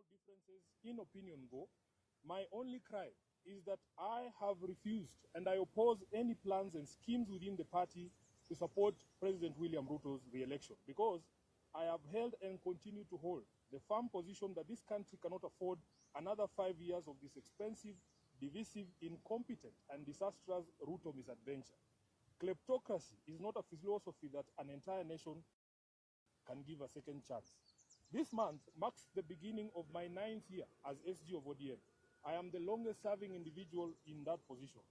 small differences in opinion go, my only cry is that I have refused and I oppose any plans and schemes within the party to support President William Ruto's re-election, because I have held and continue to hold the firm position that this country cannot afford another 5 years of this expensive, divisive, incompetent, and disastrous Ruto misadventure. Kleptocracy is not a philosophy that an entire nation can give a second chance. This month marks the beginning of my 9th year as SG of ODM. I am the longest serving individual in that position.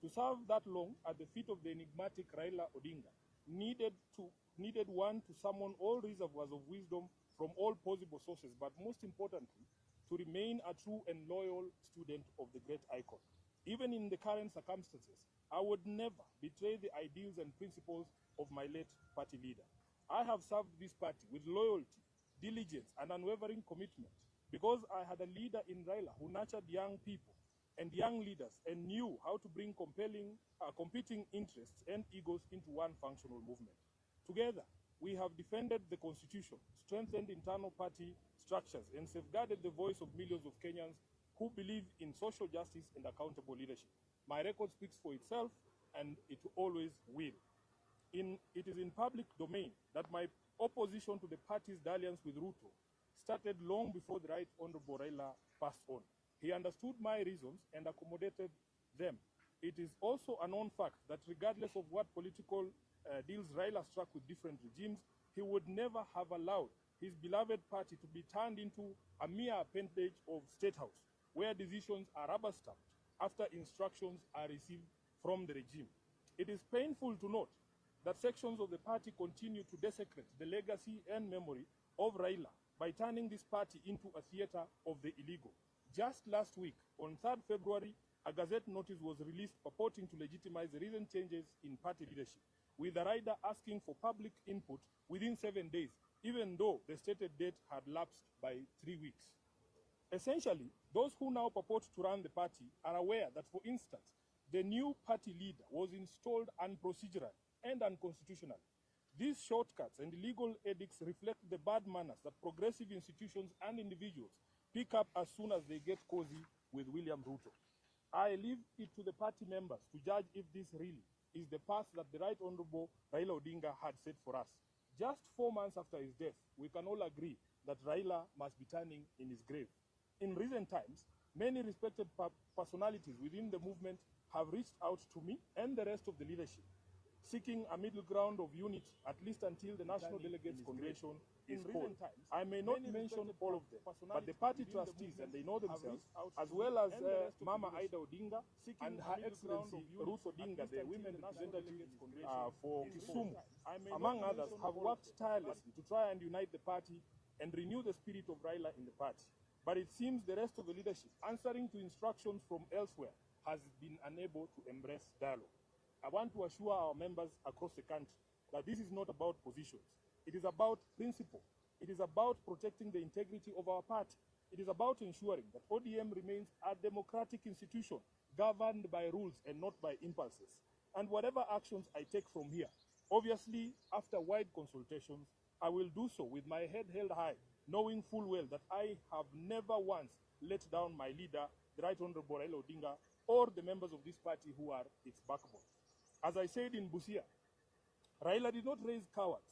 To serve that long at the feet of the enigmatic Raila Odinga needed one to summon all reservoirs of wisdom from all possible sources, but most importantly, to remain a true and loyal student of the great icon. Even in the current circumstances, I would never betray the ideals and principles of my late party leader. I have served this party with loyalty, diligence, and unwavering commitment because I had a leader in Raila who nurtured young people and young leaders and knew how to bring competing interests and egos into one functional movement. Together, we have defended the Constitution, strengthened internal party structures, and safeguarded the voice of millions of Kenyans who believe in social justice and accountable leadership. My record speaks for itself, and it always will. It is in public domain that my opposition to the party's dalliance with Ruto started long before the Right Honorable Raila passed on. He understood my reasons and accommodated them. It is also a known fact that regardless of what political deals Raila struck with different regimes, he would never have allowed his beloved party to be turned into a mere appendage of State House, where decisions are rubber-stamped after instructions are received from the regime. It is painful to note that sections of the party continue to desecrate the legacy and memory of Raila by turning this party into a theater of the illegal. Just last week, on 3rd February, a Gazette notice was released purporting to legitimize the recent changes in party leadership, with the rider asking for public input within 7 days, even though the stated date had lapsed by 3 weeks. Essentially, those who now purport to run the party are aware that, for instance, the new party leader was installed unprocedural and unconstitutional. These shortcuts and illegal edicts reflect the bad manners that progressive institutions and individuals pick up as soon as they get cozy with William Ruto. I leave it to the party members to judge if this really is the path that the Right Honorable Raila Odinga had set for us. Just 4 months after his death, we can all agree that Raila must be turning in his grave. In recent times, many respected personalities within the movement have reached out to me and the rest of the leadership, seeking a middle ground of unity, at least until the National Delegates Convention is called. I may not mention all of them, but the party trustees, and they know themselves, as well as Mama Ida Odinga and Her Excellency Ruth Odinga, the women representative for Kisumu, among others, have worked tirelessly to try and unite the party and renew the spirit of Raila in the party. But it seems the rest of the leadership, answering to instructions from elsewhere, has been unable to embrace dialogue. I want to assure our members across the country that this is not about positions. It is about principle. It is about protecting the integrity of our party. It is about ensuring that ODM remains a democratic institution governed by rules and not by impulses. And whatever actions I take from here, obviously after wide consultations, I will do so with my head held high, knowing full well that I have never once let down my leader, the Right Honorable Raila Odinga, or the members of this party who are its backbone. As I said in Busia, Raila did not raise cowards.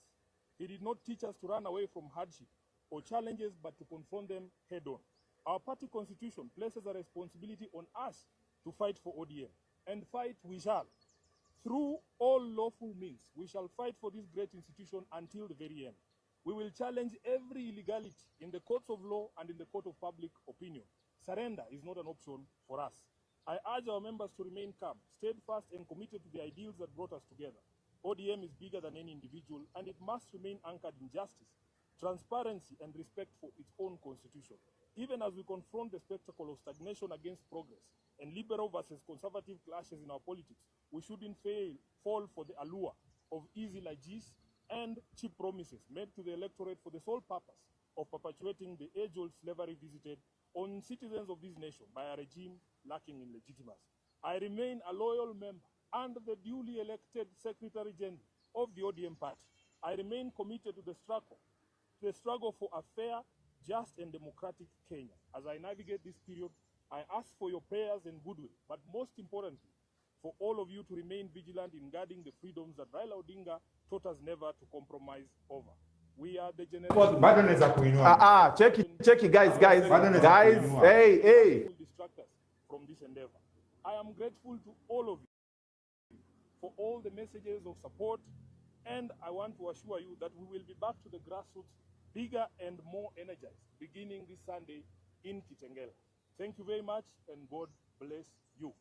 He did not teach us to run away from hardship or challenges, but to confront them head-on. Our party constitution places a responsibility on us to fight for ODM, and fight we shall. Through all lawful means, we shall fight for this great institution until the very end. We will challenge every illegality in the courts of law and in the court of public opinion. Surrender is not an option for us. I urge our members to remain calm, steadfast, and committed to the ideals that brought us together. ODM is bigger than any individual, and it must remain anchored in justice, transparency, and respect for its own constitution. Even as we confront the spectacle of stagnation against progress and liberal versus conservative clashes in our politics, we shouldn't fall for the allure of easy largesse and cheap promises made to the electorate for the sole purpose of perpetuating the age-old slavery visited on citizens of this nation by a regime lacking in legitimacy. I remain a loyal member and the duly elected Secretary General of the ODM party. I remain committed to the struggle for a fair, just and democratic Kenya. As I navigate this period, I ask for your prayers and goodwill, but most importantly, for all of you to remain vigilant in guarding the freedoms that Raila Odinga taught us never to compromise over. We are the generation. Check guys. Hey. Will distract us from this endeavor. I am grateful to all of you for all the messages of support, and I want to assure you that we will be back to the grassroots bigger and more energized beginning this Sunday in Kitengela. Thank you very much, and God bless you.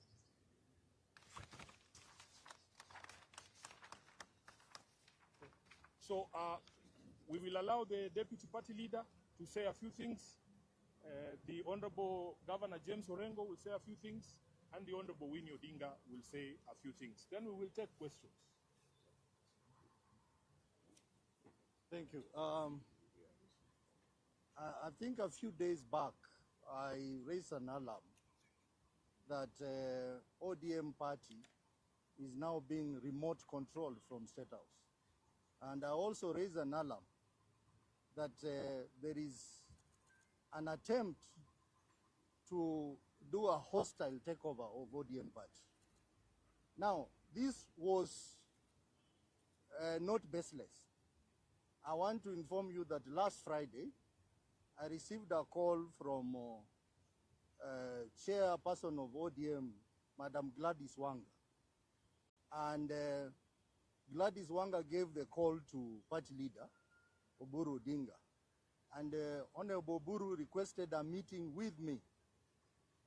So we will allow the deputy party leader to say a few things. The Honorable Governor James Orengo will say a few things, and the Honorable Winnie Odinga will say a few things. Then we will take questions. Thank you. I think a few days back, I raised an alarm that ODM party is now being remote controlled from State House. And I also raised an alarm that there is an attempt to do a hostile takeover of ODM party. Now, this was not baseless. I want to inform you that last Friday, I received a call from chairperson of ODM, Madam Gladys Wanga. And Gladys Wanga gave the call to party leader, Oburu Odinga. And Honorable Oburu requested a meeting with me,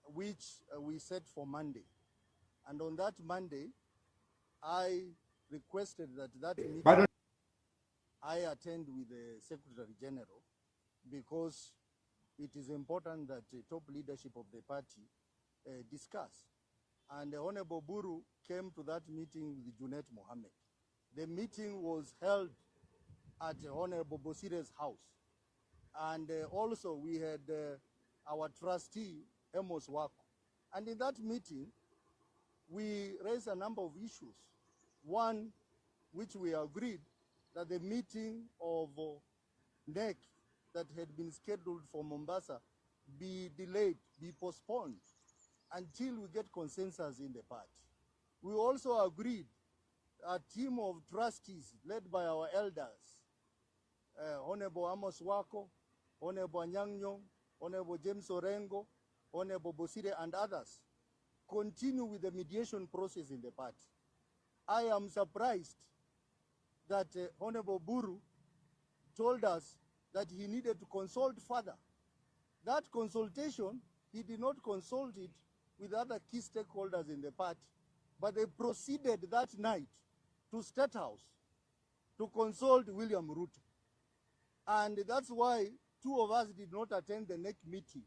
which we set for Monday. And on that Monday, I requested that meeting I attend with the Secretary General, because it is important that the top leadership of the party discuss. And Honorable Oburu came to that meeting with Junet Mohammed. The meeting was held at Honorable Bosire's house. And also we had our trustee, Amos Wako. And in that meeting, we raised a number of issues. One, which we agreed that the meeting of NEC that had been scheduled for Mombasa be delayed, be postponed until we get consensus in the party. We also agreed a team of trustees led by our elders, Honorable Amos Wako, Honorable Nyang'nyong, Honorable James Orengo, Honorable Bosire, and others, continue with the mediation process in the party. I am surprised that Honorable Oburu told us that he needed to consult further. That consultation, he did not consult it with other key stakeholders in the party, but they proceeded that night to State House to consult William Ruto. And that's why two of us did not attend the NEC meeting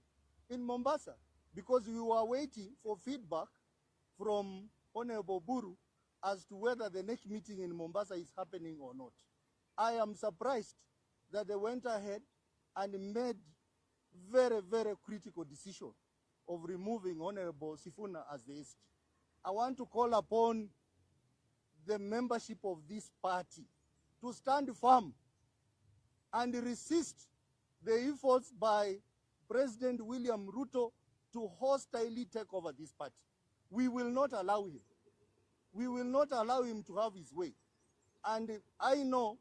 in Mombasa, because we were waiting for feedback from Honorable Oburu as to whether the NEC meeting in Mombasa is happening or not. I am surprised that they went ahead and made very, very critical decision of removing Honorable Sifuna as the SG. I want to call upon the membership of this party to stand firm and resist the efforts by President William Ruto to hostilely take over this party. We will not allow him. We will not allow him to have his way. And I know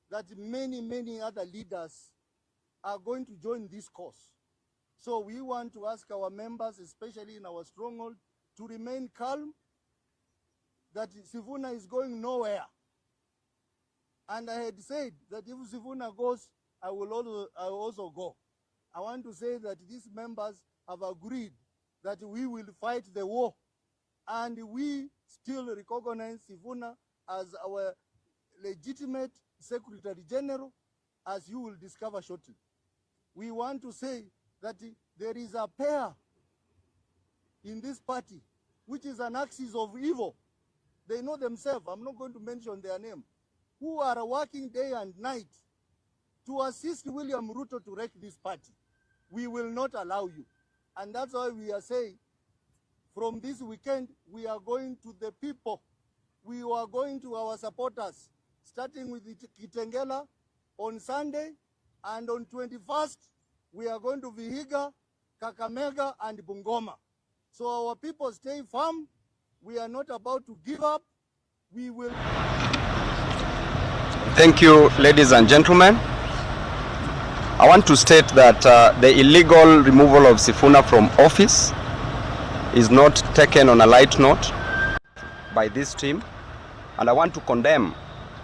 that many, many other leaders are going to join this cause. So we want to ask our members, especially in our stronghold, to remain calm, that Sifuna is going nowhere. And I had said that if Sifuna goes, I will also go. I want to say that these members have agreed that we will fight the war, and we still recognize Sifuna as our legitimate Secretary General, as you will discover shortly. We want to say that there is a pair in this party which is an axis of evil. They know themselves, I'm not going to mention their name, who are working day and night to assist William Ruto to wreck this party. We will not allow you. And that's why we are saying, from this weekend, we are going to the people. We are going to our supporters, starting with Kitengela on Sunday, and on 21st, we are going to Vihiga, Kakamega, and Bungoma. So our people stay firm. We are not about to give up. We will. Thank you, ladies and gentlemen. I want to state that the illegal removal of Sifuna from office is not taken on a light note by this team, and I want to condemn